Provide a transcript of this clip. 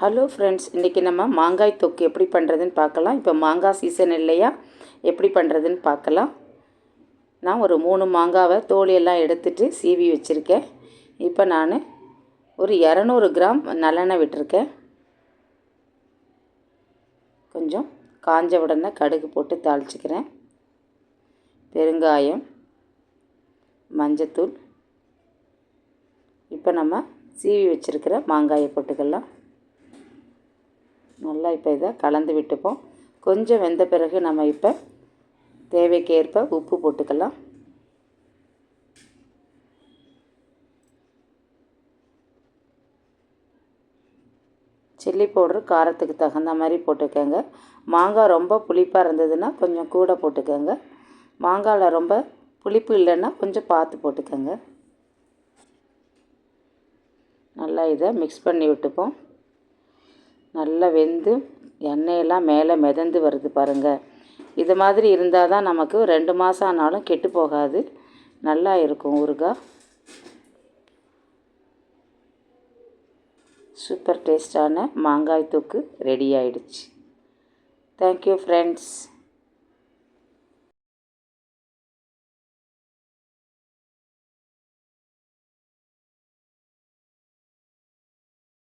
Hello friends, இன்றைக்கி நம்ம மாங்காய் தொக்கு எப்படி பண்ணுறதுன்னு பார்க்கலாம். இப்போ மாங்காய் சீசன் இல்லையா, எப்படி பண்ணுறதுன்னு பார்க்கலாம். நான் ஒரு 3 மாங்காவை தோலியெல்லாம் எடுத்துட்டு சீவி வச்சுருக்கேன். இப்போ நான் ஒரு 200 கிராம் நல்லெண்ணெய் விட்டுருக்கேன். கொஞ்சம் காஞ்ச உடனே கடுகு போட்டு தாளிச்சிக்கிறேன். பெருங்காயம், மஞ்சத்தூள். இப்போ நம்ம சீவி வச்சுருக்கிற மாங்காயை போட்டுக்கலாம். நல்லா இப்போ இதை கலந்து விட்டுப்போம். கொஞ்சம் வெந்த பிறகு நம்ம இப்போ தேவைக்கேற்ப உப்பு போட்டுக்கலாம். சில்லி பவுட்ரு காரத்துக்கு தகுந்த மாதிரி போட்டுக்கோங்க. மாங்காய் ரொம்ப புளிப்பாக இருந்ததுன்னா கொஞ்சம் கூட போட்டுக்கோங்க. மாங்காயில் ரொம்ப புளிப்பு இல்லைன்னா கொஞ்சம் பார்த்து போட்டுக்கோங்க. நல்லா இதை மிக்ஸ் பண்ணி விட்டுப்போம். நல்லா வெந்து எண்ணெயெல்லாம் மேலே மிதந்து வருது பாருங்கள். இது மாதிரி இருந்தால் தான் நமக்கு 2 மாதம் ஆனாலும் கெட்டு போகாது, நல்லா இருக்கும் ஊறுகாய். சூப்பர் டேஸ்டான மாங்காய் தொக்கு ரெடி ஆயிடுச்சு. Thank you friends.